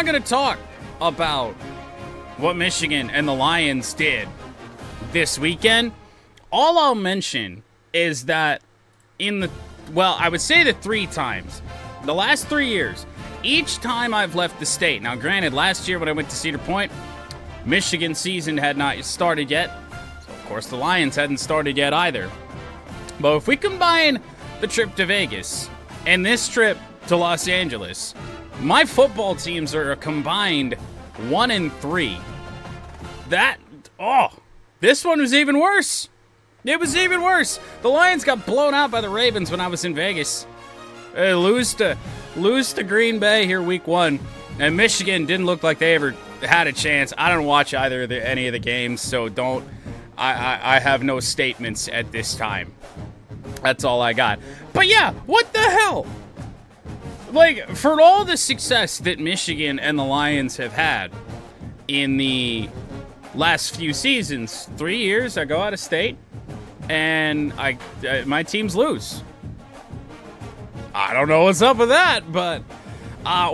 not going to talk about what Michigan and the Lions did this weekend. All I'll mention is that I would say that 3 times, the last 3 years, each time I've left the state. Now, granted, last year when I went to Cedar Point, Michigan season had not started yet. So, of course, the Lions hadn't started yet either. But if we combine the trip to Vegas and this trip to Los Angeles, my football teams are a combined 1-3. This one was even worse. It was even worse. The Lions got blown out by the Ravens when I was in Vegas. They lose to Green Bay here week 1. And Michigan didn't look like they ever had a chance. I don't watch any of the games, so I have no statements at this time. That's all I got. But yeah, what the hell? Like, for all the success that Michigan and the Lions have had in the last few seasons, 3 years I go out of state, and my teams lose. I don't know what's up with that, but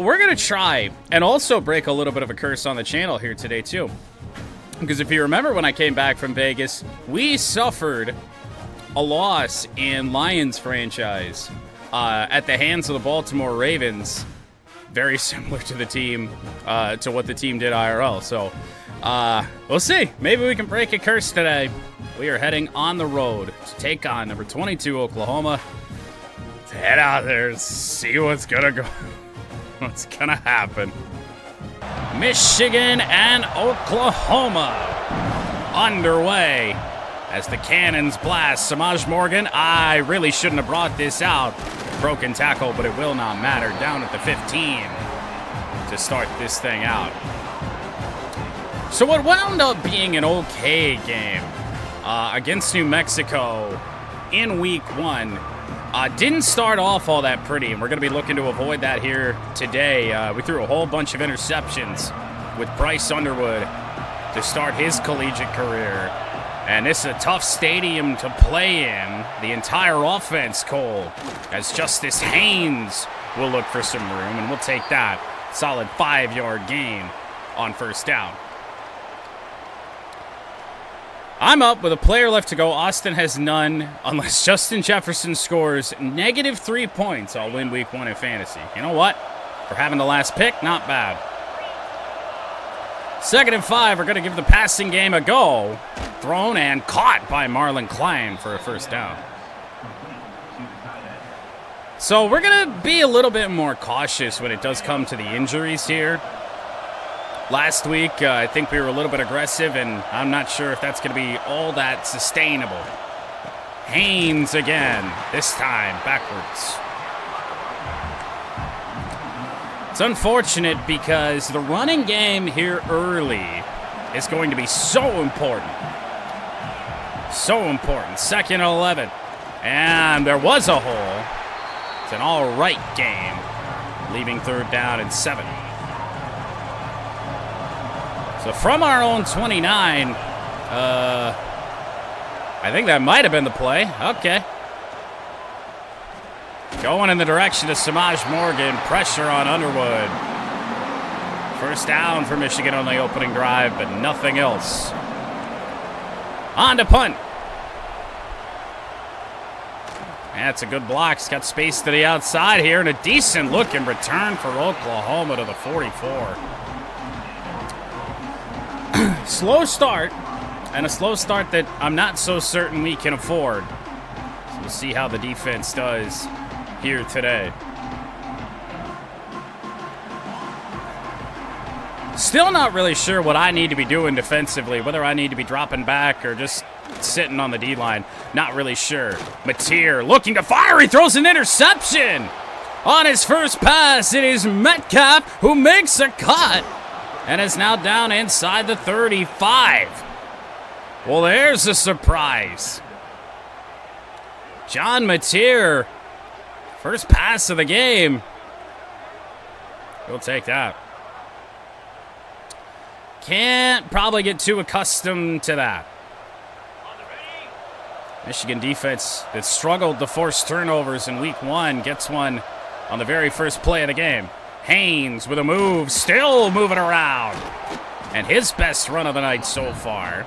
we're going to try and also break a little bit of a curse on the channel here today, too. Because if you remember when I came back from Vegas, we suffered a loss in Lions franchise at the hands of the Baltimore Ravens. Very similar to the team, to what the team did IRL. So we'll see. Maybe we can break a curse today. We are heading on the road to take on number 22 Oklahoma. Let's head out there and see what's gonna happen. Michigan and Oklahoma underway as the cannons blast. Samaj Morgan, I really shouldn't have brought this out. Broken tackle, but it will not matter. Down at the 15 to start this thing out. So what wound up being an okay game against New Mexico in week 1 didn't start off all that pretty, and we're going to be looking to avoid that here today. We threw a whole bunch of interceptions with Bryce Underwood to start his collegiate career. And this is a tough stadium to play in. The entire offense, Cole, as Justice Haynes will look for some room, and we'll take that. Solid 5-yard gain on first down. I'm up with a player left to go. Austin has none. Unless Justin Jefferson scores -3 points, I'll win week 1 in fantasy. You know what? For having the last pick, not bad. 2nd and 5, we're going to give the passing game a go. Thrown and caught by Marlon Klein for a first down. So we're going to be a little bit more cautious when it does come to the injuries here. Last week, I think we were a little bit aggressive, and I'm not sure if that's going to be all that sustainable. Haynes again, this time backwards. It's unfortunate because the running game here early is going to be so important. So important. 2nd and 11. And there was a hole. It's an all right game, leaving 3rd down and 7. So from our own 29, I think that might have been the play. Okay. Going in the direction of Samaj Morgan. Pressure on Underwood. First down for Michigan on the opening drive, but nothing else. On to punt. That's a good block. He's got space to the outside here, and a decent looking return for Oklahoma to the 44. Slow start, and a slow start that I'm not so certain we can afford. So we'll see how the defense does here today. Still not really sure what I need to be doing defensively, whether I need to be dropping back or just sitting on the D-line. Not really sure. Mateer looking to fire. He throws an interception. On his first pass, it is Metcalf who makes a cut and is now down inside the 35. Well, there's a surprise. John Mateer, first pass of the game. We'll take that. Can't probably get too accustomed to that. Michigan defense that struggled to force turnovers in week 1 gets one on the very first play of the game. Haynes with a move, still moving around. And his best run of the night so far.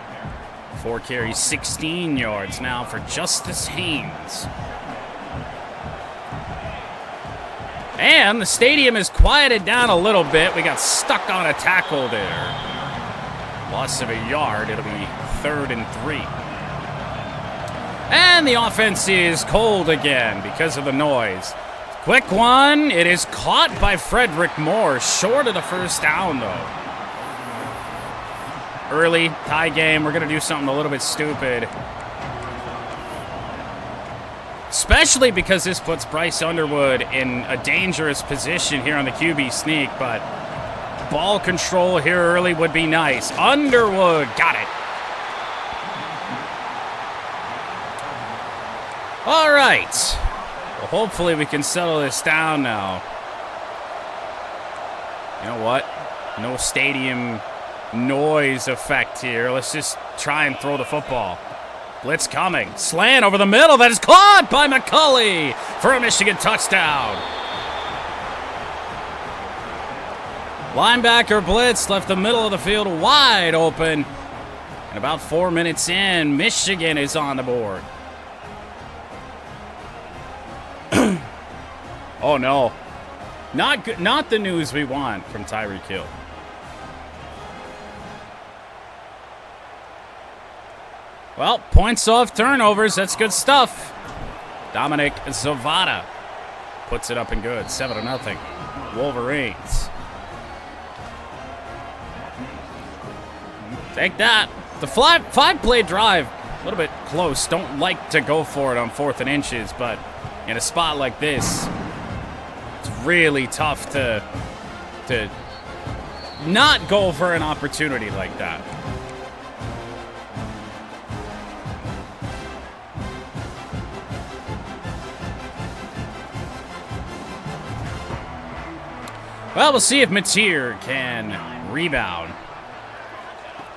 4 carries, 16 yards now for Justice Haynes. And the stadium is quieted down a little bit. We got stuck on a tackle there. Loss of a yard. It'll be 3rd and 3. And the offense is cold again because of the noise. Quick one. It is caught by Frederick Moore. Short of the first down, though. Early, tie game. We're going to do something a little bit stupid. Especially because this puts Bryce Underwood in a dangerous position here on the QB sneak, but ball control here early would be nice. Underwood got it. All right. Well, hopefully we can settle this down now. You know what? No stadium noise effect here. Let's just try and throw the football. Blitz coming. Slant over the middle. That is caught by McCulley for a Michigan touchdown. Linebacker blitz left the middle of the field wide open. And about 4 minutes in, Michigan is on the board. Oh, no. Not good. Not the news we want from Tyreek Hill. Well, points off turnovers. That's good stuff. Dominic Zavada puts it up and good. 7-0. Wolverines. Take that. The five-play drive, a little bit close. Don't like to go for it on 4th and inches, but in a spot like this, it's really tough to not go for an opportunity like that. Well, we'll see if Mateer can rebound.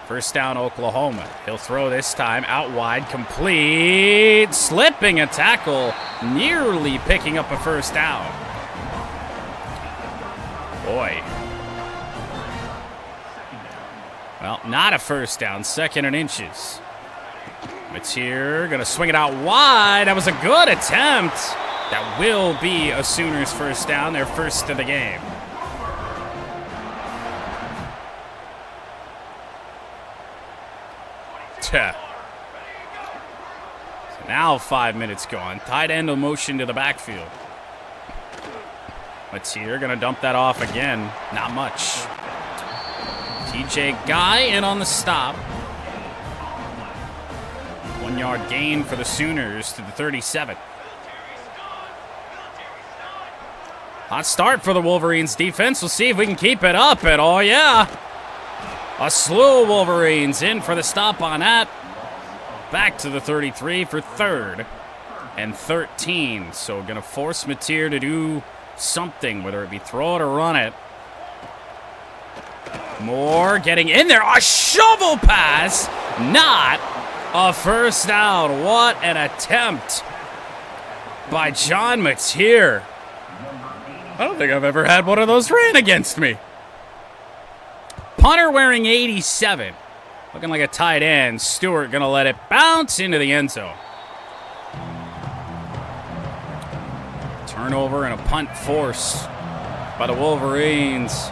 First down, Oklahoma. He'll throw this time out wide, complete, slipping a tackle, nearly picking up a first down. Boy. Well, not a first down, 2nd and inches. Mateer gonna swing it out wide. That was a good attempt. That will be a Sooners first down, their first of the game. So now 5 minutes gone. Tight end will motion to the backfield. Mateer gonna dump that off again. Not much. TJ Guy in on the stop. 1 yard gain for the Sooners to the 37. Hot start for the Wolverines defense. We'll see if we can keep it up. And oh yeah. A slew of Wolverines in for the stop on that. Back to the 33 for 3rd and 13. So going to force Mateer to do something, whether it be throw it or run it. Moore getting in there. A shovel pass. Not a first down. What an attempt by John Mateer. I don't think I've ever had one of those ran against me. Punter wearing 87. Looking like a tight end. Stewart going to let it bounce into the end zone. Turnover and a punt forced by the Wolverines.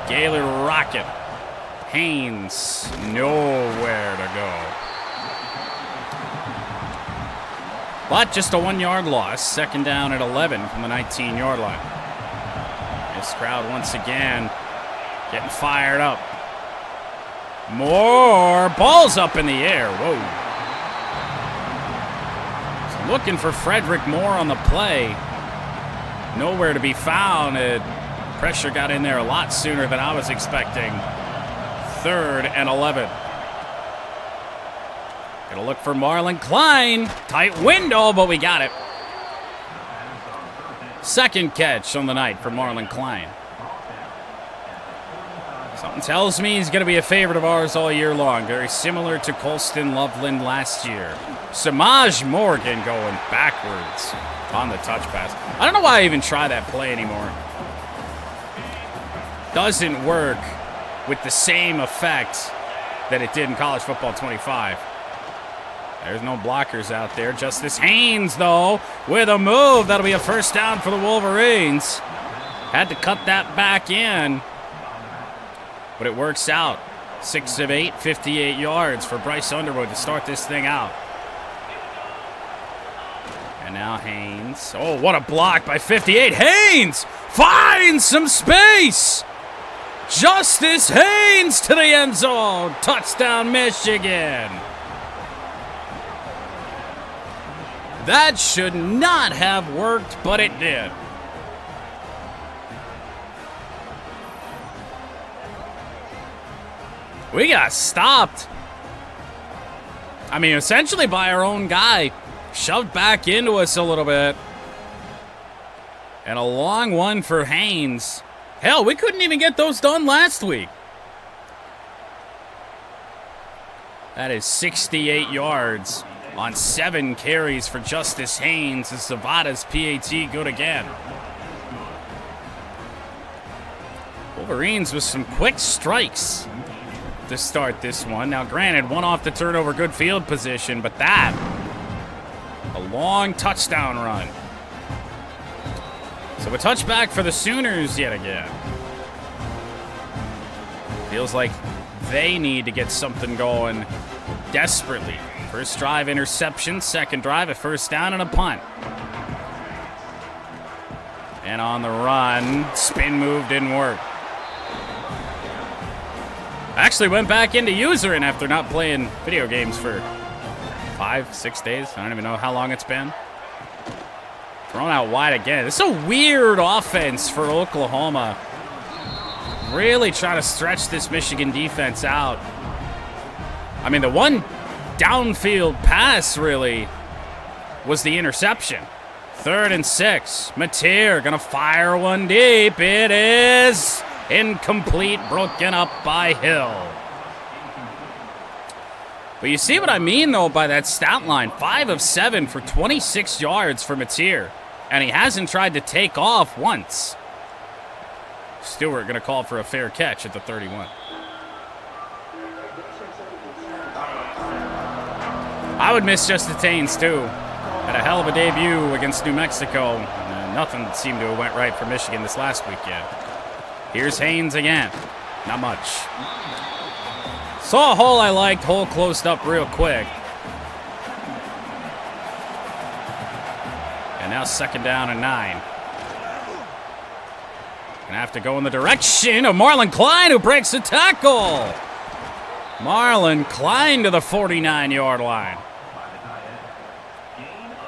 Gaylord Rocket. Haynes nowhere to go. But just a 1 yard loss. 2nd down at 11 from the 19-yard line. This crowd once again getting fired up. More balls up in the air. Whoa. Looking for Frederick Moore on the play. Nowhere to be found. Pressure got in there a lot sooner than I was expecting. 3rd and 11. Gonna look for Marlon Klein. Tight window, but we got it. 2nd catch on the night for Marlon Klein. Something tells me he's going to be a favorite of ours all year long. Very similar to Colston Loveland last year. Samaj Morgan going backwards on the touch pass. I don't know why I even try that play anymore. Doesn't work with the same effect that it did in College Football 25. There's no blockers out there. Justice Haynes, though, with a move. That'll be a first down for the Wolverines. Had to cut that back in. But it works out. 6 of 8, 58 yards for Bryce Underwood to start this thing out. And now Haynes. Oh, what a block by 58. Haynes finds some space. Justice Haynes to the end zone. Touchdown, Michigan. That should not have worked, but it did. We got stopped. I mean, essentially by our own guy. Shoved back into us a little bit. And a long one for Haynes. Hell, we couldn't even get those done last week. That is 68 yards on 7 carries for Justice Haynes as Zavada's PAT good again. Wolverines with some quick strikes to start this one. Now, granted, one off the turnover, good field position, but that, a long touchdown run. So a touchback for the Sooners yet again. Feels like they need to get something going desperately. First drive, interception. Second drive, a first down and a punt. And on the run, spin move didn't work. Actually went back into usering after not playing video games for 5-6 days. I don't even know how long it's been. Thrown out wide again. This is a weird offense for Oklahoma. Really trying to stretch this Michigan defense out. I mean, the one downfield pass really was the interception. 3rd and 6. Mateer gonna fire one deep. It is incomplete, broken up by Hill. But you see what I mean, though, by that stat line. 5 of 7 for 26 yards for Mateer. And he hasn't tried to take off once. Stewart going to call for a fair catch at the 31. I would miss Justice Haynes, too. Had a hell of a debut against New Mexico. Nothing seemed to have went right for Michigan this last weekend. Here's Haynes again. Not much. Saw a hole I liked. Hole closed up real quick. And now 2nd down and 9. Gonna have to go in the direction of Marlon Klein, who breaks the tackle. Marlon Klein to the 49-yard line.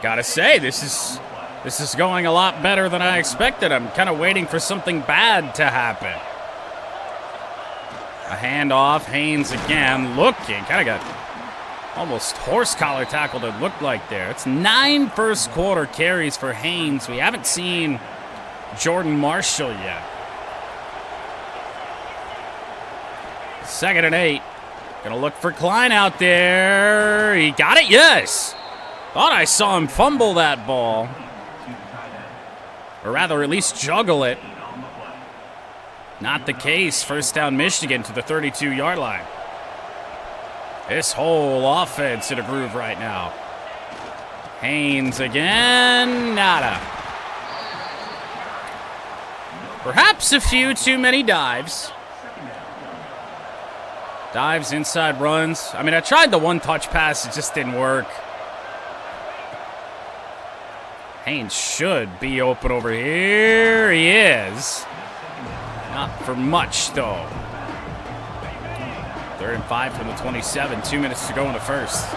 Gotta say, this is going a lot better than I expected. I'm kind of waiting for something bad to happen. A handoff, Haynes again, looking, kind of got almost horse collar tackled, it looked like there. It's 9 first quarter carries for Haynes. We haven't seen Jordan Marshall yet. 2nd and 8. Gonna look for Klein out there. He got it, yes. Thought I saw him fumble that ball. Or rather, at least juggle it. Not the case. First down, Michigan to the 32-yard line. This whole offense in a groove right now. Haynes again. Nada. Perhaps a few too many dives. Dives, inside runs. I mean, I tried the one-touch pass. It just didn't work. Haynes should be open over here. He is. Not for much, though. 3rd and 5 from the 27. 2 minutes to go in the first.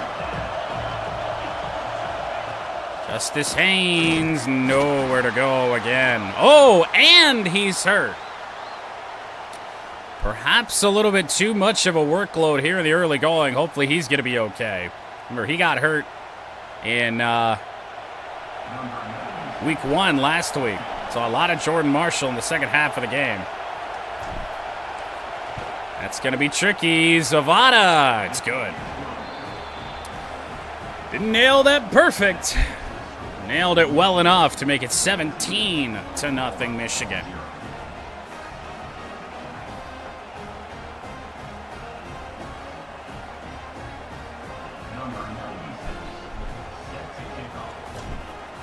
Justice Haynes, nowhere to go again. Oh, and he's hurt. Perhaps a little bit too much of a workload here in the early going. Hopefully he's going to be okay. Remember, he got hurt in week 1 last week. So a lot of Jordan Marshall in the second half of the game. That's going to be tricky. Zavada. It's good. Didn't nail that perfect. Nailed it well enough to make it 17-0 Michigan.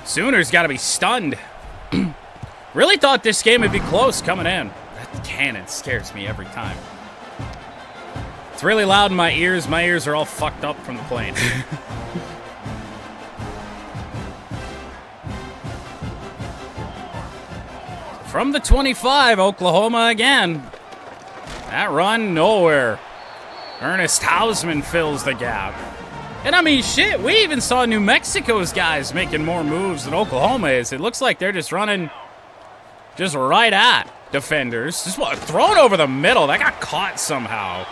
Sooners got to be stunned. Really thought this game would be close coming in. That cannon scares me every time. It's really loud in my ears. My ears are all fucked up from the plane. From the 25, Oklahoma again. That run, nowhere. Ernest Hausman fills the gap. And I mean, shit, we even saw New Mexico's guys making more moves than Oklahoma is. It looks like they're just running just right at defenders. Just thrown over the middle. That got caught somehow.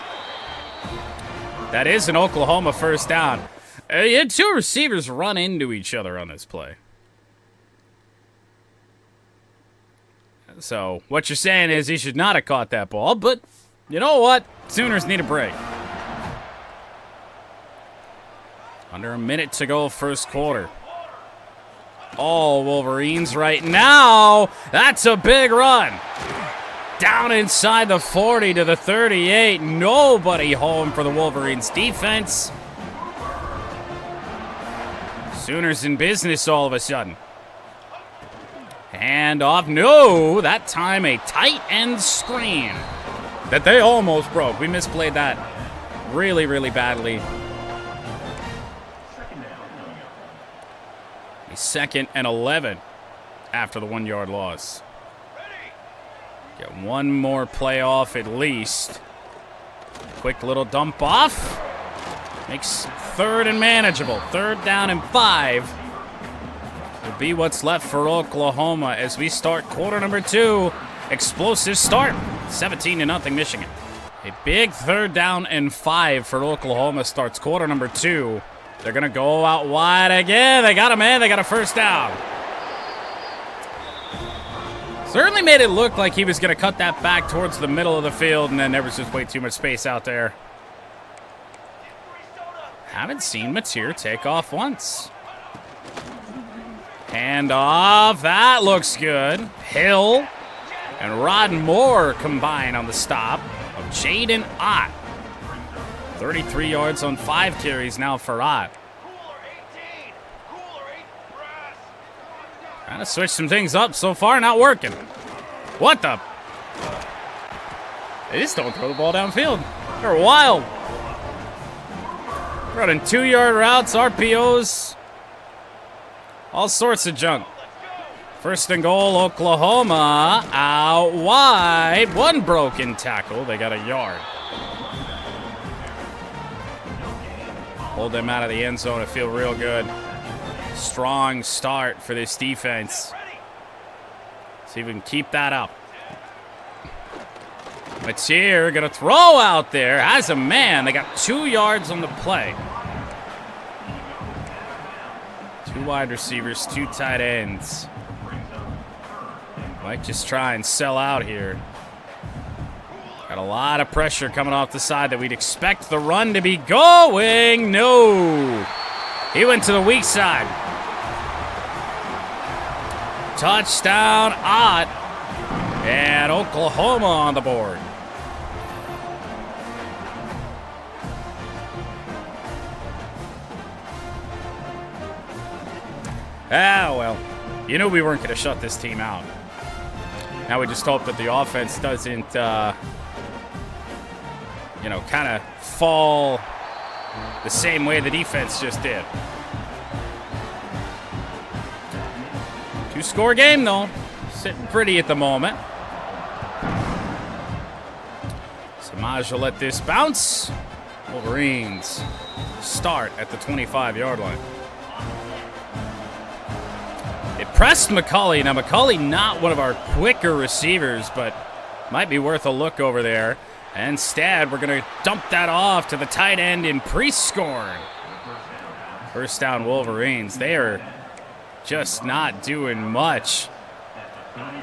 That is an Oklahoma first down. You had two receivers run into each other on this play. So what you're saying is he should not have caught that ball, but you know what? Sooners need a break. Under a minute to go, first quarter. All Wolverines right now. That's a big run. Down inside the 40 to the 38. Nobody home for the Wolverines defense. Sooners in business all of a sudden. Hand off. No, that time a tight end screen that they almost broke. We misplayed that really, really badly. A 2nd and 11 after the 1-yard loss. Get one more play off at least. Quick little dump off. Makes 3rd and manageable. 3rd down and 5. Will be what's left for Oklahoma as we start quarter number 2. Explosive start. 17-0 Michigan. A big 3rd down and 5 for Oklahoma starts quarter number 2. They're going to go out wide again. They got a man. They got a first down. Certainly made it look like he was going to cut that back towards the middle of the field, and then there was just way too much space out there. Haven't seen Mateer take off once. Hand off. That looks good. Hill and Rod Moore combine on the stop of Jaden Ott. 33 yards on 5 carries now for Ott. Trying to switch some things up so far, not working. What the? They just don't throw the ball downfield. They're wild. Running 2-yard routes, RPOs, all sorts of junk. 1st and goal, Oklahoma out wide. One broken tackle. They got a yard. Hold them out of the end zone. I feel real good. Strong start for this defense. See if we can keep that up. Mateer gonna throw out there. Has a man. They got 2 yards on the play. 2 wide receivers, 2 tight ends. Might just try and sell out here. Got a lot of pressure coming off the side that we'd expect the run to be going. No. He went to the weak side. Touchdown, Ott. And Oklahoma on the board. Ah, well, you knew we weren't going to shut this team out. Now we just hope that the offense doesn't, kind of fall the same way the defense just did. 2-score game, though. Sitting pretty at the moment. Samaj will let this bounce. Wolverines start at the 25-yard line. It pressed McCulley. Now, McCulley not one of our quicker receivers, but might be worth a look over there. Instead, we're going to dump that off to the tight end in Prescorn. First down, Wolverines. They are just not doing much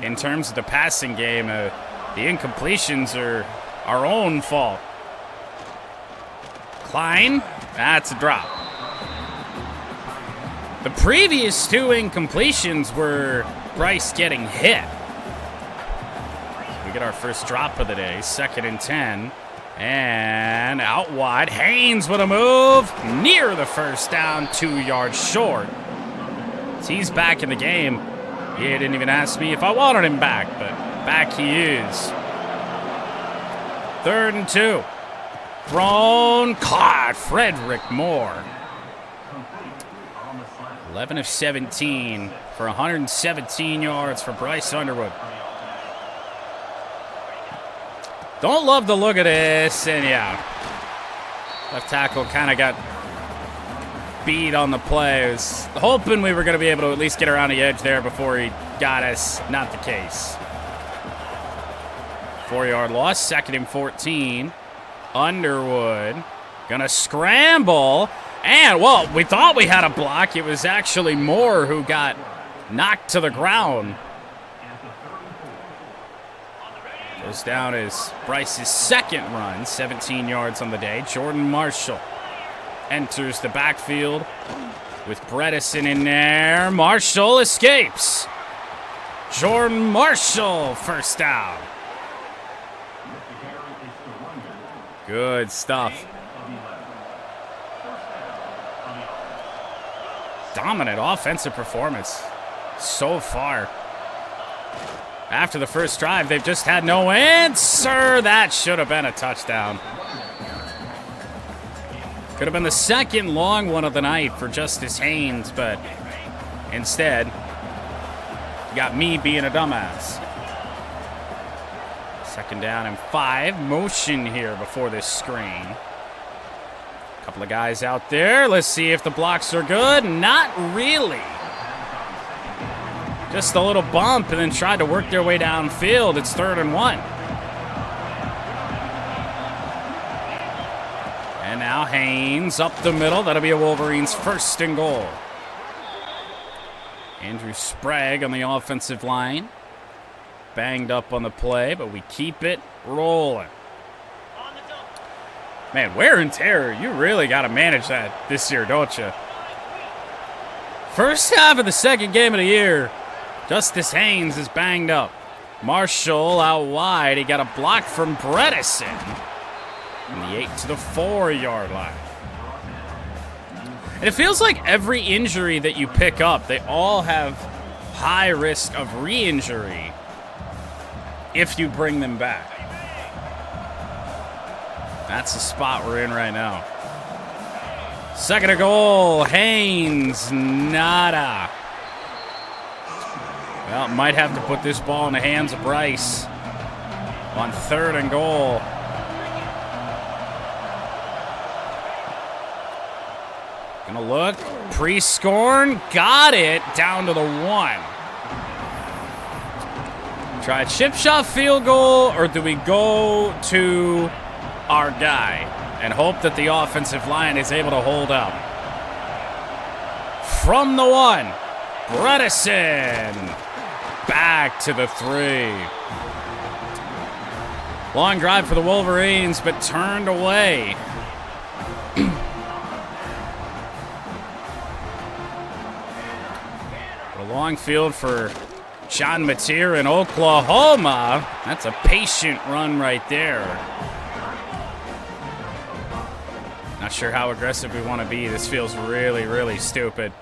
in terms of the passing game. The incompletions Our own fault. Klein, that's a drop. The previous 2 incompletions were Bryce getting hit. So we get our first drop of the day, 2nd and 10. And out wide, Haynes with a move, near the first down, 2 yards short. So he's back in the game. He didn't even ask me if I wanted him back, but back he is. 3rd and 2. Thrown, caught, Frederick Moore. 11 of 17 for 117 yards for Bryce Underwood. Don't love the look of this, and yeah. Left tackle kind of got beat on the play. I was hoping we were going to be able to at least get around the edge there before he got us. Not the case. 4-yard loss, 2nd and 14. Underwood gonna scramble. And, well, we thought we had a block. It was actually Moore who got knocked to the ground. Goes down as Bryce's 2nd run, 17 yards on the day. Jordan Marshall enters the backfield with Bredesen in there. Marshall escapes. Jordan Marshall, first down. Good stuff. Dominant offensive performance so far. After the first drive, they've just had no answer. That should have been a touchdown. Could have been the 2nd long one of the night for Justice Haynes, but instead, you got me being a dumbass. 2nd down and 5. Motion here before this screen. Couple of guys out there. Let's see if the blocks are good. Not really. Just a little bump and then tried to work their way downfield. It's 3rd and 1. And now Haynes up the middle. That'll be a Wolverines 1st and goal. Andrew Sprague on the offensive line. Banged up on the play, but we keep it rolling. Man, wear and tear, you really got to manage that this year, don't you? First half of the 2nd game of the year, Justice Haynes is banged up. Marshall out wide. He got a block from Bredesen. From the 8 to the 4-yard line. And it feels like every injury that you pick up, they all have high risk of re-injury if you bring them back. That's the spot we're in right now. 2nd and goal. Haynes, nada. Well, might have to put this ball in the hands of Bryce on 3rd and goal. Gonna look. Pre-scorn. Got it. Down to the 1. Try a chip shot field goal, or do we go to our guy and hope that the offensive line is able to hold up? From the 1, Bredesen back to the 3. Long drive for the Wolverines, but turned away. A long field for John Mateer in Oklahoma. That's a patient run right there. Not sure how aggressive we want to be. This feels really, really stupid.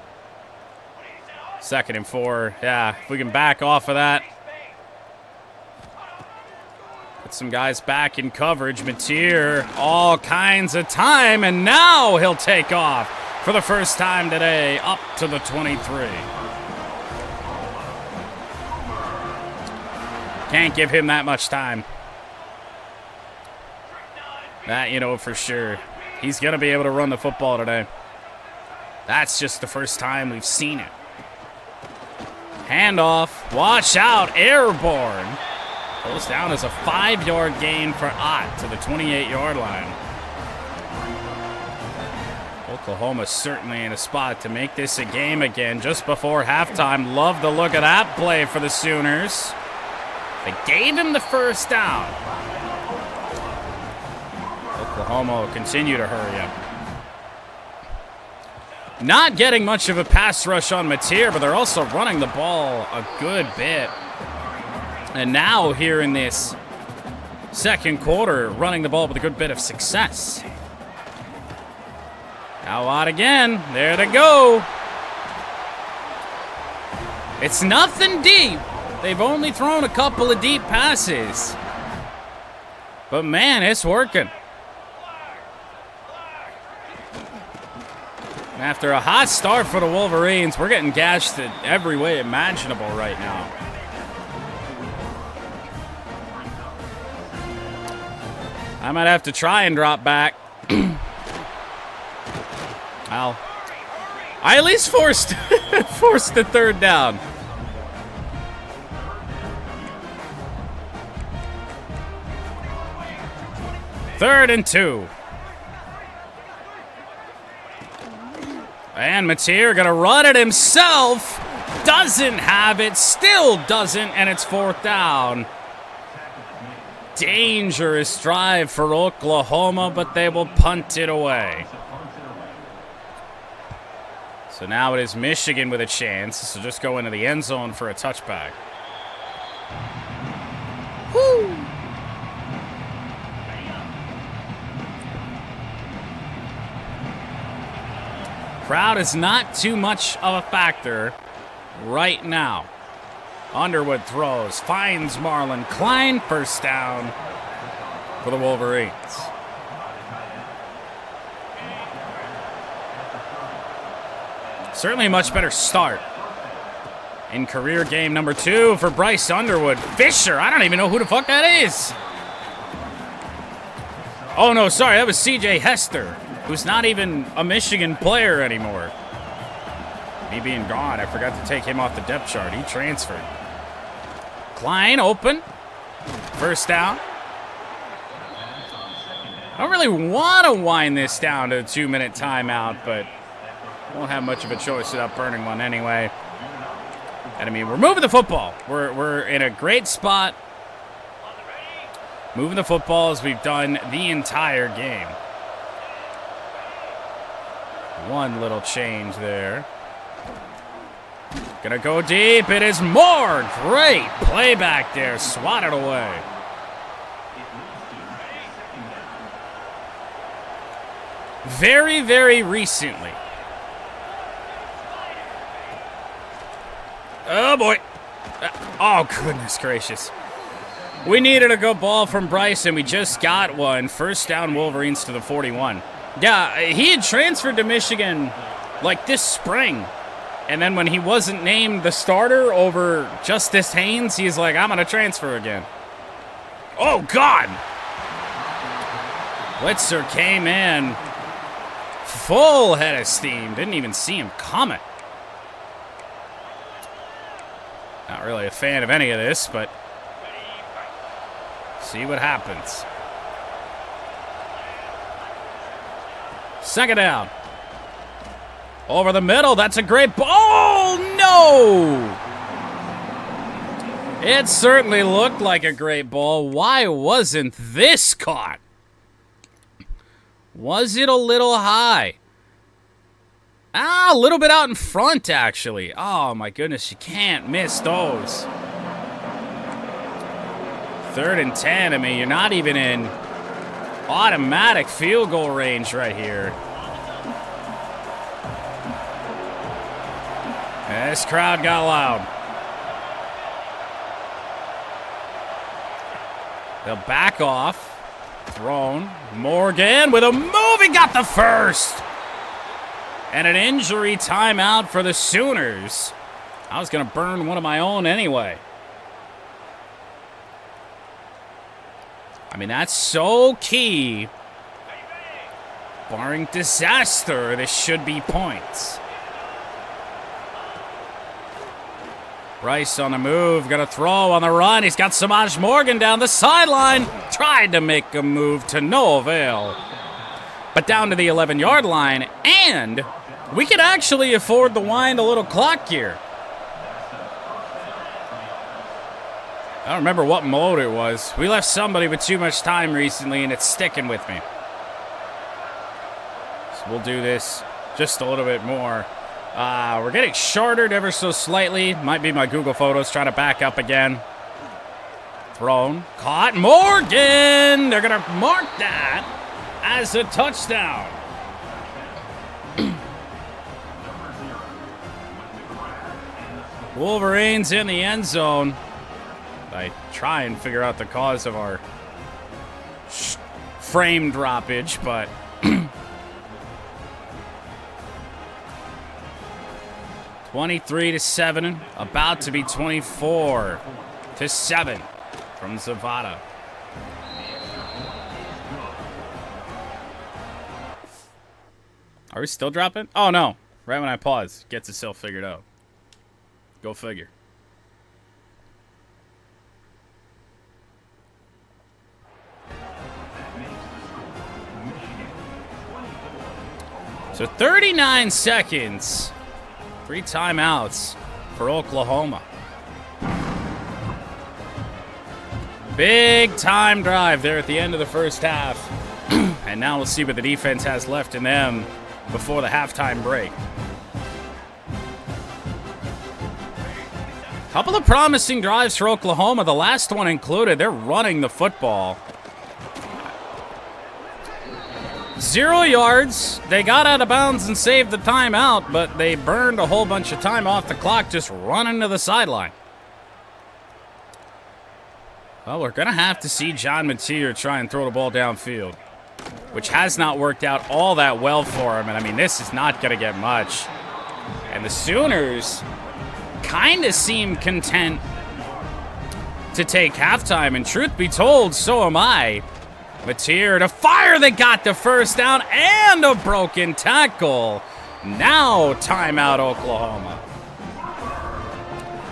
2nd and 4. Yeah, if we can back off of that. Put some guys back in coverage. Mateer, all kinds of time, and now he'll take off for the first time today, up to the 23. Can't give him that much time. That, you know, for sure. He's going to be able to run the football today. That's just the first time we've seen it. Handoff. Watch out. Airborne. Goes down as a 5-yard gain for Ott to the 28-yard line. Oklahoma certainly in a spot to make this a game again just before halftime. Love the look of that play for the Sooners. They gave him the first down. Oklahoma continue to hurry up. Not getting much of a pass rush on Mateer, but they're also running the ball a good bit. And now here in this second quarter, running the ball with a good bit of success. Now out again. There they go. It's nothing deep. They've only thrown a couple of deep passes. But man, it's working. After a hot start for the Wolverines, we're getting gashed in every way imaginable right now. I might have to try and drop back. Well, I at least forced the third down. Third and 2. And Mateer gonna run it himself. Doesn't have it, still doesn't, and it's 4th down. Dangerous drive for Oklahoma, but they will punt it away. So now it is Michigan with a chance. So just go into the end zone for a touchback. Woo! Crowd is not too much of a factor right now. Underwood throws, finds Marlon Klein, 1st down for the Wolverines. Certainly a much better start in career game number 2 for Bryce Underwood. Fisher, I don't even know who the fuck that is. Oh no, sorry, that was CJ Hester, who's not even a Michigan player anymore. Me being gone, I forgot to take him off the depth chart. He transferred. Klein open. 1st down. I don't really want to wind this down to a 2-minute timeout, but won't have much of a choice without burning one anyway. And I mean, we're moving the football. We're in a great spot. Moving the football as we've done the entire game. One little change there. Gonna go deep. It is Moore. Great play back there. Swatted away. Very, very recently. Oh, boy. Oh, goodness gracious. We needed a good ball from Bryce, and we just got one. 1st down, Wolverines to the 41. Yeah, he had transferred to Michigan like this spring. And then when he wasn't named the starter over Justice Haynes, he's like, I'm going to transfer again. Oh, God. Blitzer came in. Full head of steam. Didn't even see him coming. Not really a fan of any of this, but see what happens. 2nd down. Over the middle. That's a great ball. Oh, no! It certainly looked like a great ball. Why wasn't this caught? Was it a little high? A little bit out in front, actually. Oh, my goodness. You can't miss those. 3rd and 10. I mean, you're not even in automatic field goal range right here. This crowd got loud. They'll back off. Thrown. Morgan with a move. He got the 1st. And an injury timeout for the Sooners. I was going to burn one of my own anyway. I mean, that's so key. Barring disaster, this should be points. Bryce on the move, gonna throw on the run. He's got Samaj Morgan down the sideline. Tried to make a move to no avail. But down to the 11-yard line, and we could actually afford to wind a little clock here. I don't remember what mode it was. We left somebody with too much time recently, and it's sticking with me. we'll do this just a little bit more. We're getting shortered ever so slightly. Might be my Google Photos trying to back up again. Thrown. Caught. Morgan! They're going to mark that as a touchdown. Wolverines in the end zone. I try and figure out the cause of our frame droppage, but 23-7, about to be 24-7 from Zavada. Are we still dropping? Oh no, right when I pause, gets itself figured out. Go figure. So 39 seconds. 3 timeouts for Oklahoma. Big time drive there at the end of the first half. And now we'll see what the defense has left in them before the halftime break. Couple of promising drives for Oklahoma. The last one included. They're running the football. 0 yards. They got out of bounds and saved the timeout, but they burned a whole bunch of time off the clock just running to the sideline. Well, we're going to have to see John Mateer try and throw the ball downfield, which has not worked out all that well for him. And, I mean, this is not going to get much. And the Sooners kind of seem content to take halftime. And truth be told, so am I. Mateer to fire. They got the first down and a broken tackle. Now timeout Oklahoma.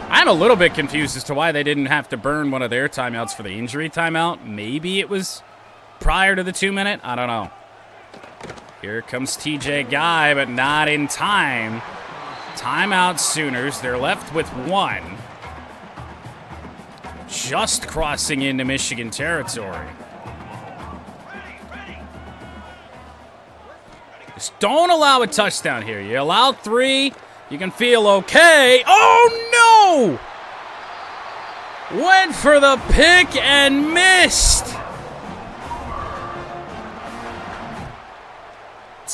I'm a little bit confused as to why they didn't have to burn one of their timeouts for the injury timeout. Maybe it was prior to the 2-minute. I don't know. Here comes TJ Guy, but not in time. Timeout Sooners. They're left with 1. Just crossing into Michigan territory. Just don't allow a touchdown here. You allow 3, you can feel okay. Oh, no! Went for the pick and missed.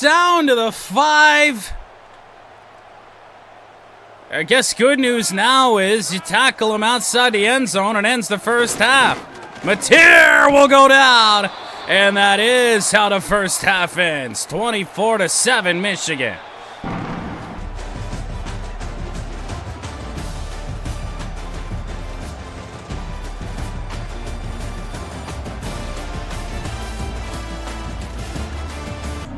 Down to the 5. I guess good news now is you tackle him outside the end zone and ends the first half. Mateer will go down. And that is how the first half ends. 24-7 Michigan.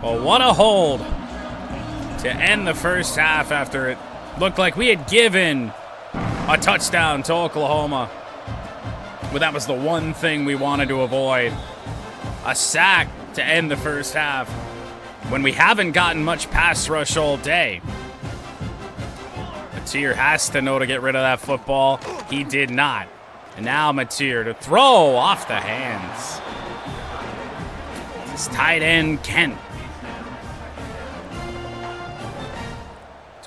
Well, what a hold to end the first half after it looked like we had given a touchdown to Oklahoma. But that was the one thing we wanted to avoid. A sack to end the first half when we haven't gotten much pass rush all day. Mateer has to know to get rid of that football. He did not. And now Mateer to throw off the hands. This tight end Kent.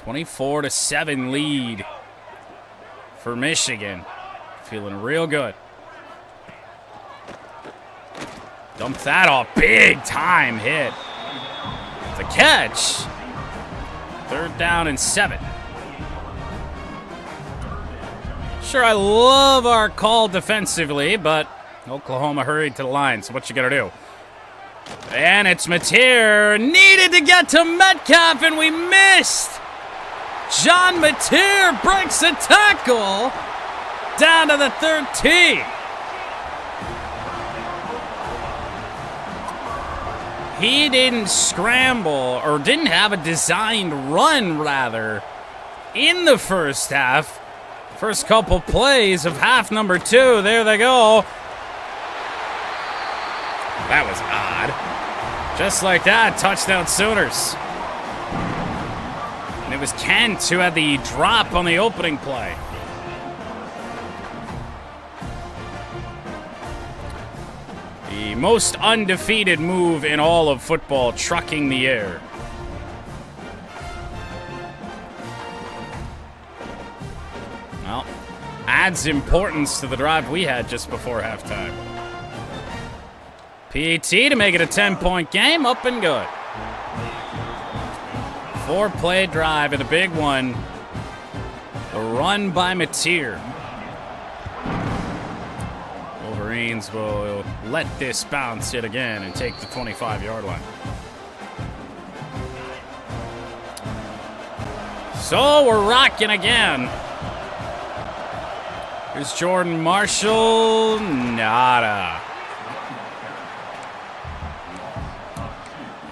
24-7 lead for Michigan. Feeling real good. Dump that off. Big time hit. The catch. 3rd down and 7. Sure, I love our call defensively, but Oklahoma hurried to the line, so what you gonna do? And it's Mateer. Needed to get to Metcalf, and we missed. John Mateer breaks a tackle down to the 13. He didn't scramble, or didn't have a designed run, rather, in the first half. First couple plays of half number 2. There they go. That was odd. Just like that, touchdown Sooners. And it was Kent who had the drop on the opening play. The most undefeated move in all of football, trucking the air. Well, adds importance to the drive we had just before halftime. PAT to make it a 10-point game, up and good. 4-play drive and a big one. A run by Mateer. Wolverines will let this bounce yet again and take the 25-yard line. So we're rocking again. Here's Jordan Marshall. Nada.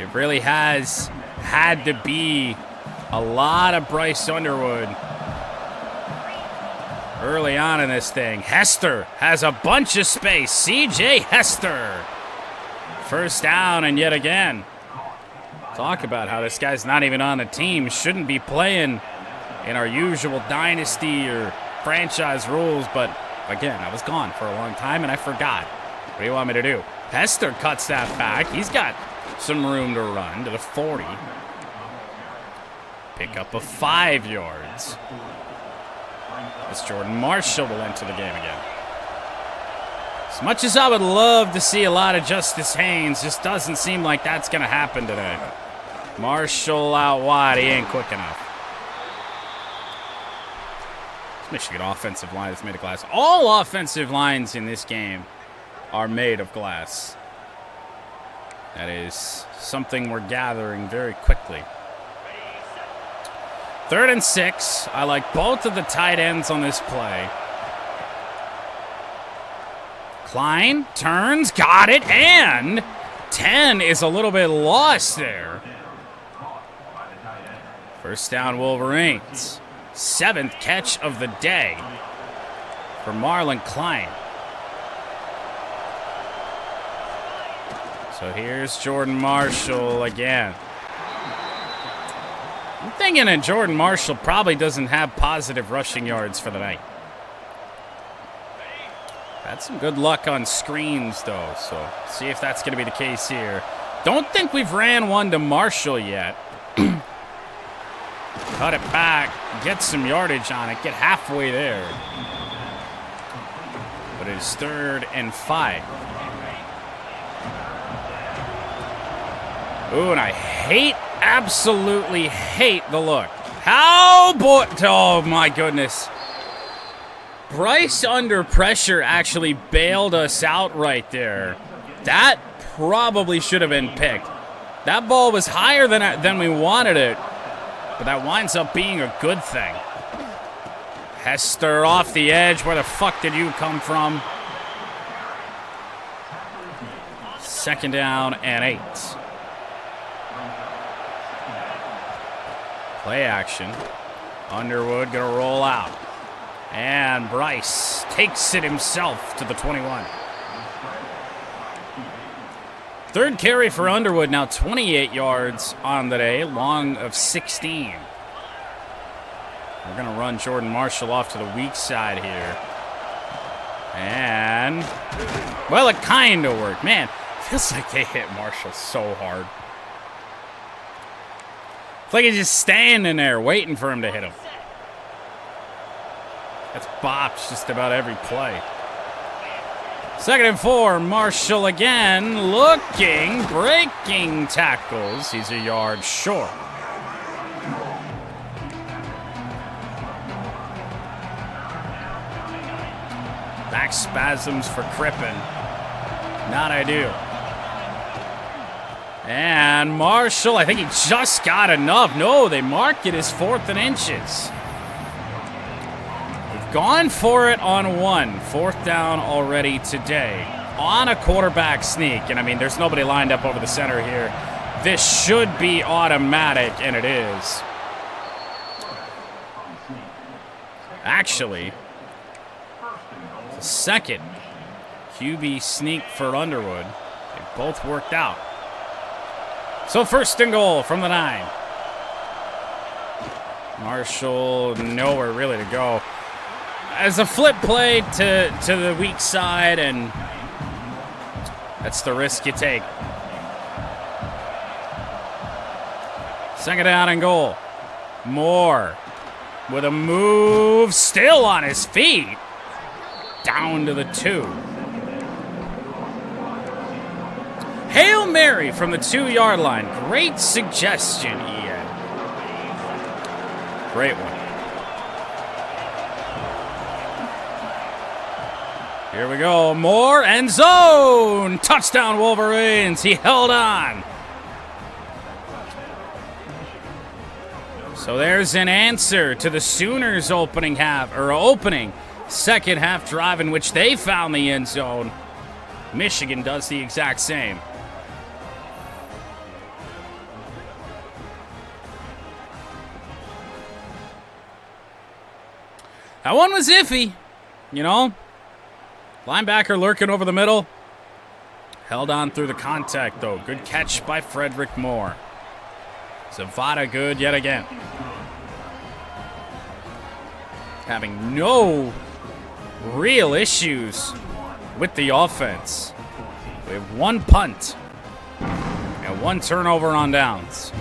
It really has had to be a lot of Bryce Underwood early on in this thing. Hester has a bunch of space. CJ Hester. First down, and yet again. Talk about how this guy's not even on the team. Shouldn't be playing in our usual dynasty or franchise rules, but again, I was gone for a long time and I forgot. What do you want me to do? Hester cuts that back. He's got some room to run to the 40. Pick up of 5 yards. As Jordan Marshall will enter the game again. As much as I would love to see a lot of Justice Haynes, just doesn't seem like that's going to happen today. Marshall out wide. He ain't quick enough. This Michigan offensive line is made of glass. All offensive lines in this game are made of glass. That is something we're gathering very quickly. 3rd and 6. I like both of the tight ends on this play. Klein turns, got it, and 10 is a little bit lost there. First down, Wolverines. 7th catch of the day for Marlon Klein. So here's Jordan Marshall again. I'm thinking that Jordan Marshall probably doesn't have positive rushing yards for the night. Had some good luck on screens, though, so see if that's going to be the case here. Don't think we've ran one to Marshall yet. Cut it back, get some yardage on it, get halfway there. But it is 3rd and 5. Ooh, and I absolutely hate the look. Oh my goodness. Bryce under pressure actually bailed us out right there. That probably should have been picked. That ball was higher than we wanted it, but that winds up being a good thing. Hester off the edge. Where the fuck did you come from? 2nd down and 8. Play action. Underwood gonna roll out. And Bryce takes it himself to the 21. 3rd carry for Underwood, now 28 yards on the day, long of 16. We're going to run Jordan Marshall off to the weak side here. And, well, it kind of worked. Man, feels like they hit Marshall so hard. It's like he's just standing there waiting for him to hit him. That's bops just about every play. 2nd and 4, Marshall again, looking, breaking tackles. He's a yard short. Back spasms for Crippen. Not ideal. And Marshall, I think he just got enough. No, they mark it as 4th and inches. We've gone for it on 1. 4th down already today. On a quarterback sneak. And I mean, there's nobody lined up over the center here. This should be automatic, and it is. Actually, the 2nd QB sneak for Underwood. They both worked out. So 1st and goal from the 9. Marshall nowhere really to go. As a flip play to the weak side, and that's the risk you take. 2nd down and goal. Moore with a move, still on his feet. Down to the 2. Hail Mary from the 2-yard line. Great suggestion, Ian. Great one. Here we go. More end zone. Touchdown, Wolverines. He held on. So there's an answer to the Sooners' opening second half drive in which they found the end zone. Michigan does the exact same. That one was iffy, you know. Linebacker lurking over the middle. Held on through the contact, though. Good catch by Frederick Moore. Zavada good yet again. Having no real issues with the offense. We have 1 punt and 1 turnover on downs.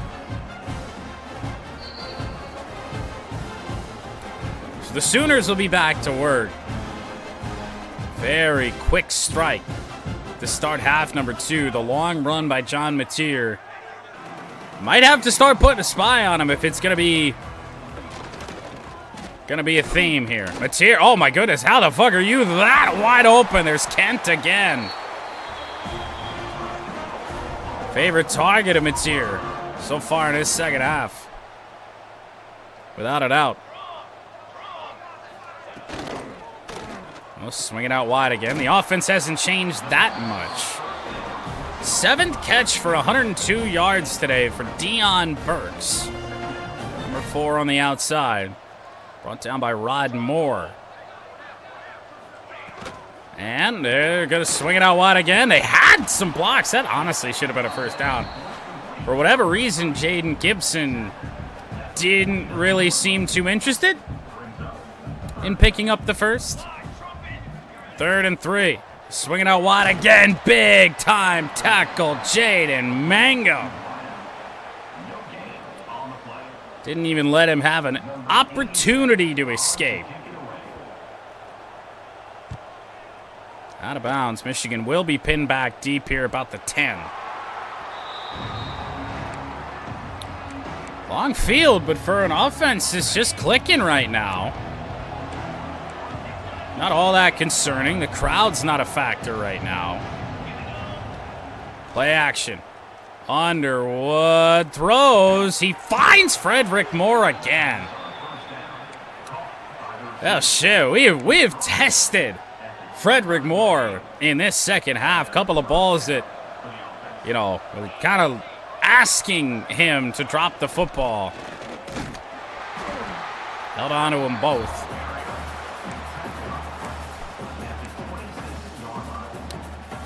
So the Sooners will be back to work. Very quick strike to start half number 2. The long run by John Mateer. Might have to start putting a spy on him if it's gonna be a theme here. Mateer, oh my goodness, how the fuck are you that wide open? There's Kent again. Favorite target of Mateer so far in his second half. Without a doubt. Well, swing it out wide again. The offense hasn't changed that much. 7th catch for 102 yards today for Dion Burks. Number 4 on the outside. Brought down by Rod Moore. And they're going to swing it out wide again. They had some blocks. That honestly should have been a first down. For whatever reason, Jaden Gibson didn't really seem too interested in picking up the first. 3rd and 3. Swinging out wide again. Big time tackle, Jaden Mangum. Didn't even let him have an opportunity to escape. Out of bounds. Michigan will be pinned back deep here about the 10. Long field, but for an offense that's just clicking right now. Not all that concerning. The crowd's not a factor right now. Play action. Underwood throws. He finds Frederick Moore again. Oh, shit. We have tested Frederick Moore in this second half. Couple of balls that, you know, were kind of asking him to drop the football. Held on to them both.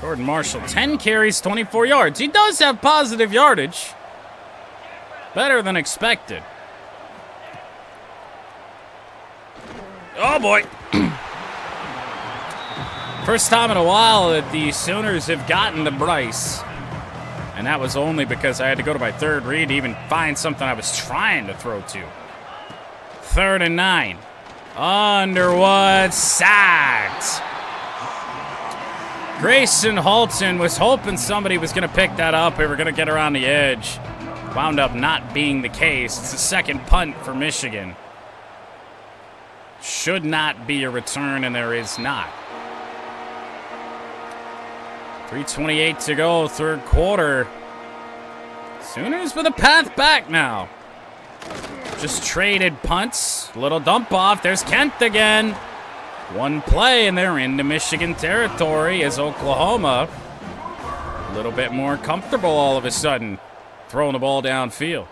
Jordan Marshall, 10 carries, 24 yards. He does have positive yardage. Better than expected. Oh, boy. First time in a while that the Sooners have gotten to Bryce. And that was only because I had to go to my third read to even find something I was trying to throw to. 3rd and 9. Underwood sacked. Grayson Halton was hoping somebody was going to pick that up. We were going to get around the edge. Wound up not being the case. It's the second punt for Michigan. Should not be a return, and there is not. 3:28 to go, third quarter. Sooners with a path back now. Just traded punts. Little dump off. There's Kent again. One play, and they're into Michigan territory as Oklahoma a little bit more comfortable all of a sudden, throwing the ball downfield.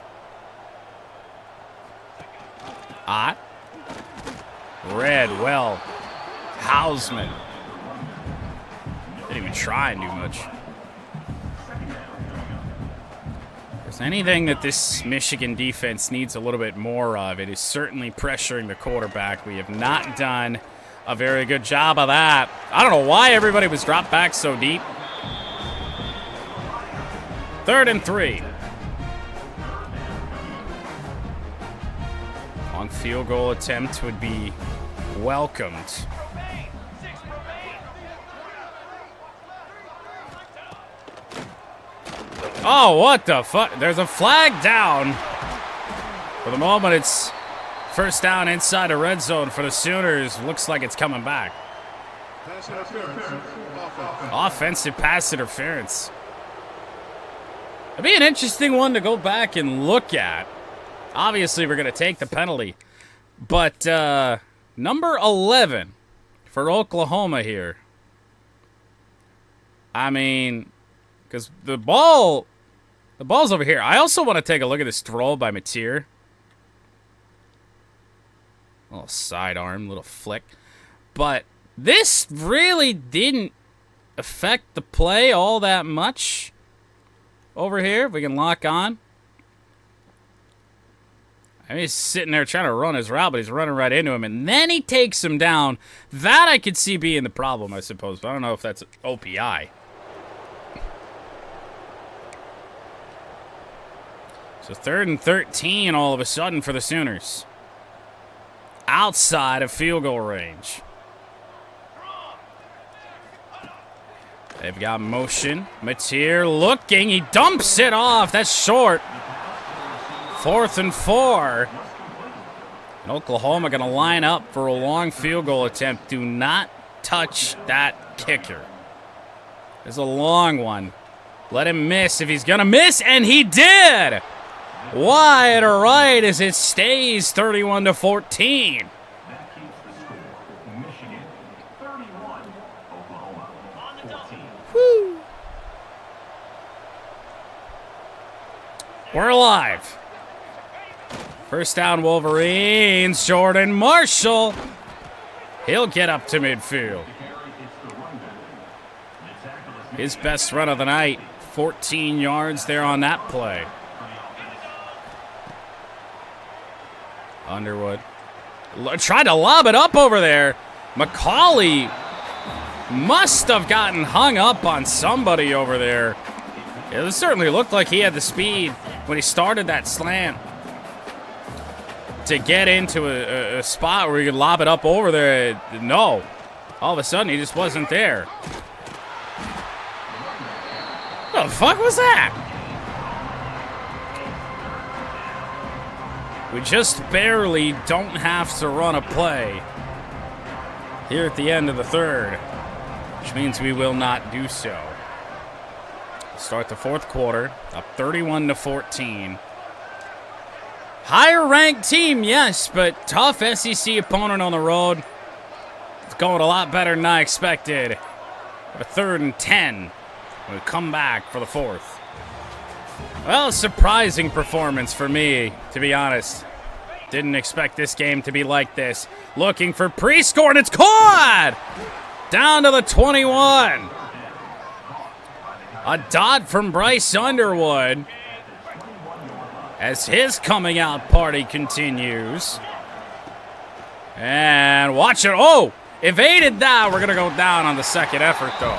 Ott. Red, well. Hausman. Didn't even try and do much. If there's anything that this Michigan defense needs a little bit more of, it is certainly pressuring the quarterback. We have not done a very good job of that. I don't know why everybody was dropped back so deep. 3rd and 3. long field goal attempt would be welcomed. Oh, what the fuck? There's a flag down. For the moment, it's first down inside the red zone for the Sooners. Looks like it's coming back. Offensive pass interference. It'd be an interesting one to go back and look at. Obviously, we're going to take the penalty. But number 11 for Oklahoma here. I mean, because the ball's over here. I also want to take a look at this throw by Mateer. Little sidearm, little flick. But this really didn't affect the play all that much. Over here, if we can lock on. I mean, he's sitting there trying to run his route, but he's running right into him. And then he takes him down. That I could see being the problem, I suppose. But I don't know if that's OPI. So 3rd and 13 all of a sudden for the Sooners. Outside of field goal range. They've got motion. Mateer looking. He dumps it off. That's short. 4th and 4. And Oklahoma going to line up for a long field goal attempt. Do not touch that kicker. There's a long one. Let him miss if he's going to miss, and he did! Wide right as it stays 31-14. Woo. We're alive. First down, Wolverines. Jordan Marshall. He'll get up to midfield. His best run of the night. 14 yards there on that play. Underwood. Tried to lob it up over there. McCauley must have gotten hung up on somebody over there. It certainly looked like he had the speed when he started that slant to get into a spot where he could lob it up over there. No. All of a sudden, he just wasn't there. What the fuck was that? We just barely don't have to run a play here at the end of the third, which means we will not do so. Start the fourth quarter, up 31-14. Higher ranked team, yes, but tough SEC opponent on the road. It's going a lot better than I expected. A 3rd and 10. We come back for the fourth. Well, surprising performance for me, to be honest. Didn't expect this game to be like this. Looking for pre-score, and it's caught! Down to the 21. A dot from Bryce Underwood as his coming out party continues. And watch it. Oh, evaded that. We're going to go down on the second effort, though.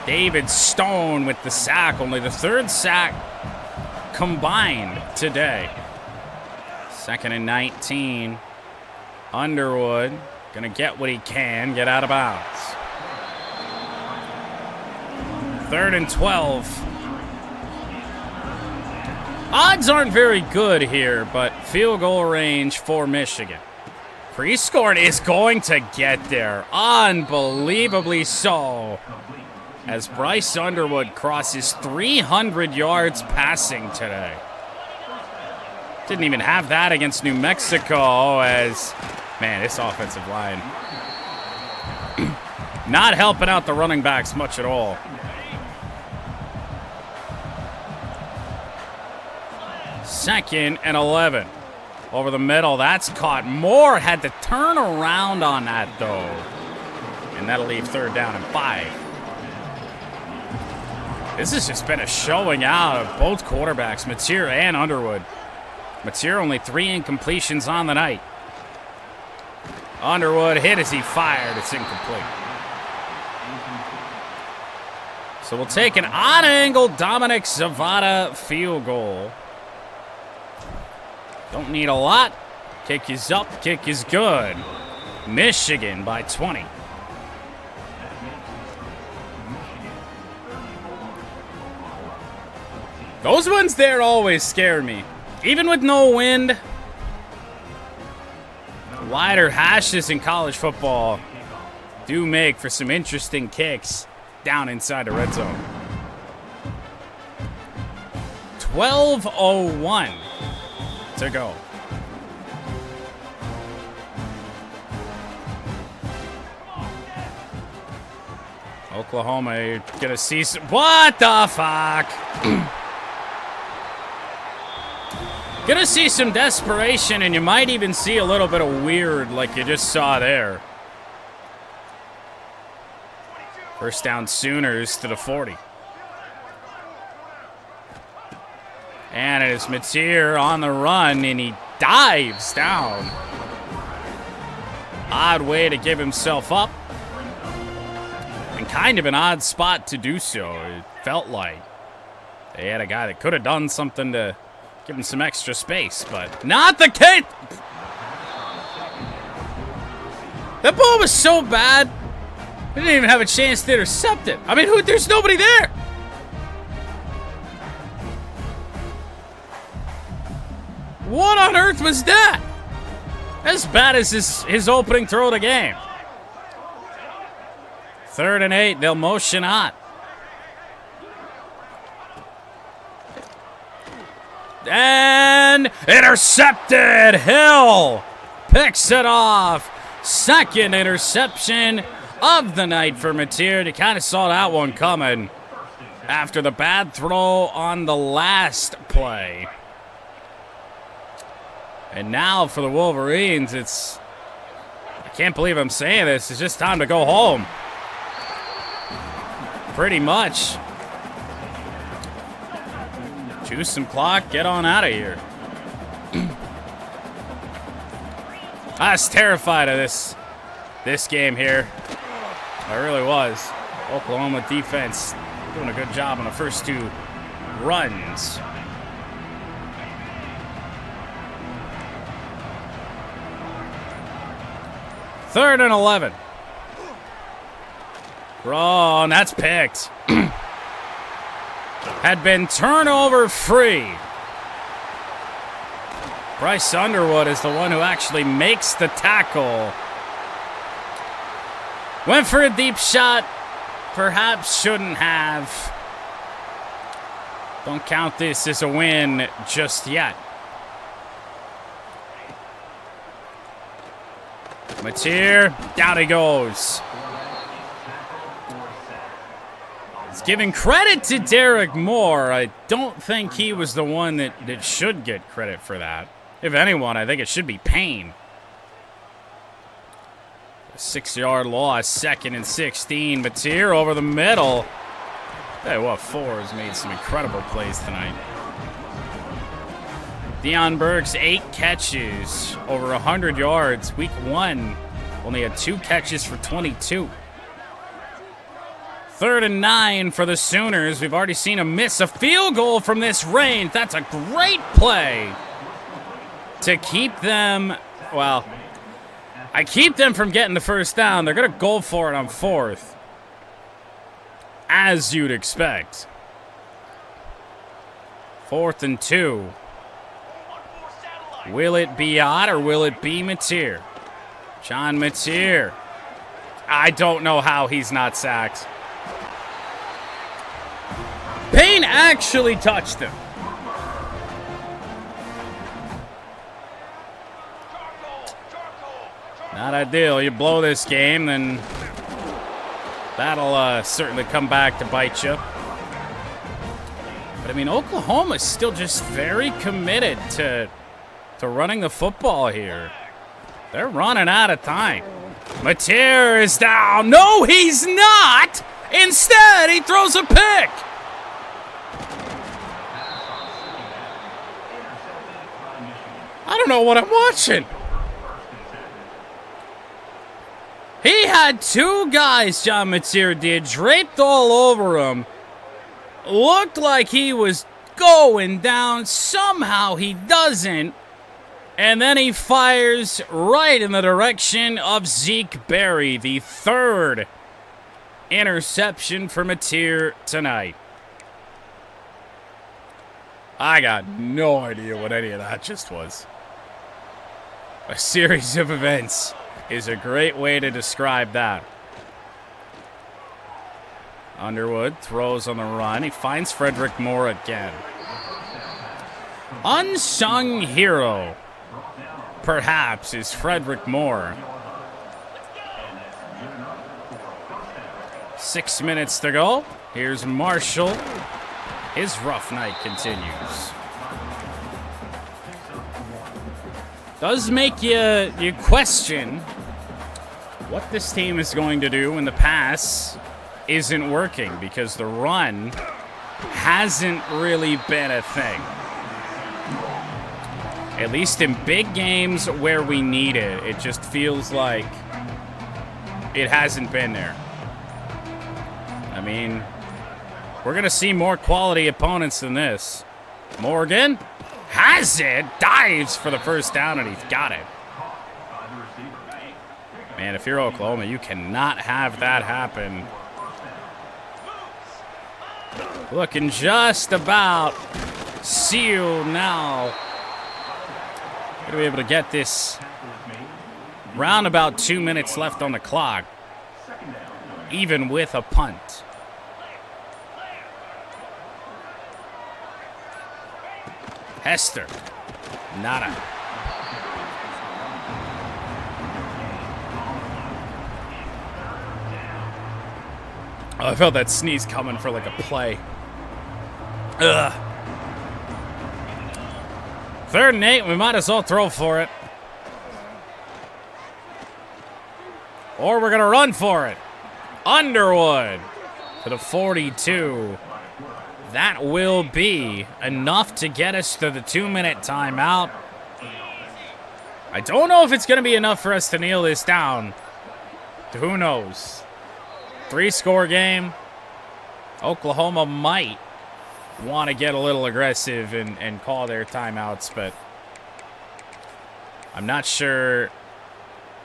David Stone with the sack. Only the 3rd sack combined today. 2nd and 19. Underwood going to get what he can. Get out of bounds. 3rd and 12. Odds aren't very good here, but field goal range for Michigan. Pre-scored is going to get there. Unbelievably so. As Bryce Underwood crosses 300 yards passing today. Didn't even have that against New Mexico as, man, this offensive line not helping out the running backs much at all. Second and 11. Over the middle, that's caught. Moore had to turn around on that, though. And that'll leave 3rd down and 5. This has just been a showing out of both quarterbacks, Mateer and Underwood. Mateer only 3 incompletions on the night. Underwood hit as he fired. It's incomplete. So we'll take an odd-angle Dominic Zavada field goal. Don't need a lot. Kick is up, kick is good. Michigan by 20. Those ones there always scare me. Even with no wind. Wider hashes in college football do make for some interesting kicks down inside the red zone. 12:01 to go. Oklahoma, you're gonna see some. What the fuck? Gonna see some desperation, and you might even see a little bit of weird like you just saw there. First down Sooners to the 40. And it is Mateer on the run, and he dives down. Odd way to give himself up. And kind of an odd spot to do so, it felt like. They had a guy that could have done something to give him some extra space, but not the case. That ball was so bad, they didn't even have a chance to intercept it. I mean, there's nobody there. What on earth was that? As bad as his opening throw of the game. 3rd and 8, they'll motion on. And intercepted. Hill picks it off. Second interception of the night for Mateer. You kind of saw that one coming after the bad throw on the last play. And now for the Wolverines, I can't believe I'm saying this, it's just time to go home. Pretty much. Choose some clock, get on out of here. I was terrified of this game here. I really was. Oklahoma defense doing a good job on the first 2 runs. Third and 11. Oh, and that's picked. Had been turnover free. Bryce Underwood is the one who actually makes the tackle. Went for a deep shot. Perhaps shouldn't have. Don't count this as a win just yet. Mateer, down he goes. It's giving credit to Derek Moore. I don't think he was the one that should get credit for that. If anyone, I think it should be Payne. A 6-yard loss, 2nd and 16. Mateer over the middle. Hey, what, 4 has made some incredible plays tonight. Deion Burks, 8 catches, over 100 yards. Week 1, only had 2 catches for 22. 3rd and 9 for the Sooners. We've already seen him miss a field goal from this range. That's a great play to keep them, well, I keep them from getting the first down. They're going to go for it on 4th, as you'd expect. 4th and 2. Will it be Ott or will it be Mateer? John Mateer. I don't know how he's not sacked. Payne actually touched him. Not ideal. You blow this game, then that'll certainly come back to bite you. But, I mean, Oklahoma's still just very committed to running the football here. They're running out of time. Mateer is down. No, he's not. Instead, he throws a pick. I don't know what I'm watching. He had 2 guys, John Mateer did, draped all over him. Looked like he was going down. Somehow he doesn't. And then he fires right in the direction of Zeke Berry, the third interception for Mateer tonight. I got no idea what any of that just was. A series of events is a great way to describe that. Underwood throws on the run. He finds Frederick Moore again. Unsung hero, perhaps, is Frederick Moore. 6 minutes to go. Here's Marshall. His rough night continues. Does make you question what this team is going to do when the pass isn't working, because the run hasn't really been a thing. At least in big games where we need it, it just feels like it hasn't been there. I mean, we're going to see more quality opponents than this. Morgan has it, dives for the first down, and he's got it. Man, if you're Oklahoma, you cannot have that happen. Looking just about sealed now. Going to be able to get this round about 2 minutes left on the clock, even with a punt. Hester. Nada. Oh, I felt that sneeze coming for like a play. Ugh. 3rd and 8, we might as well throw for it. Or we're going to run for it. Underwood to the 42. That will be enough to get us to the 2-minute timeout. I don't know if it's going to be enough for us to kneel this down. Who knows? 3-score game. Oklahoma might want to get a little aggressive and call their timeouts, but I'm not sure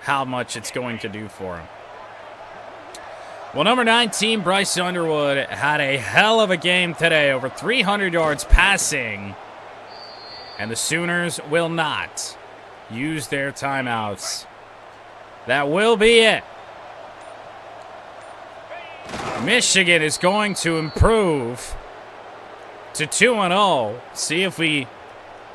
how much it's going to do for them. Well, number 19, Bryce Underwood, had a hell of a game today, over 300 yards passing, and the Sooners will not use their timeouts. That will be it. Michigan is going to improve to 2-0. See if we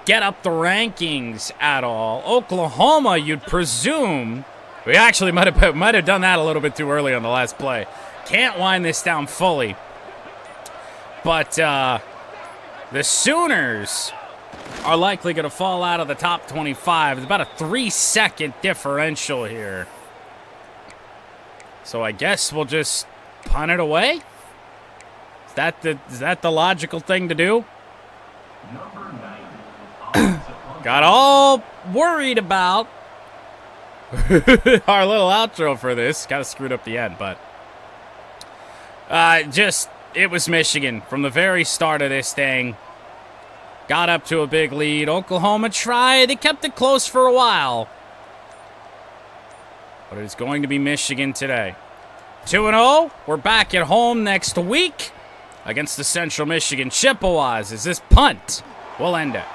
get up the rankings at all. Oklahoma, you'd presume. We actually might have done that a little bit too early on the last play. Can't wind this down fully. But the Sooners are likely going to fall out of the top 25. It's about a 3-second differential here. So I guess we'll just punt it away? Is that the logical thing to do? Got all worried about our little outro for this. Kind of screwed up the end, but it was Michigan from the very start of this thing. Got up to a big lead. Oklahoma tried. They kept it close for a while. But it's going to be Michigan today. 2-0. We're back at home next week against the Central Michigan Chippewas as this punt will end it.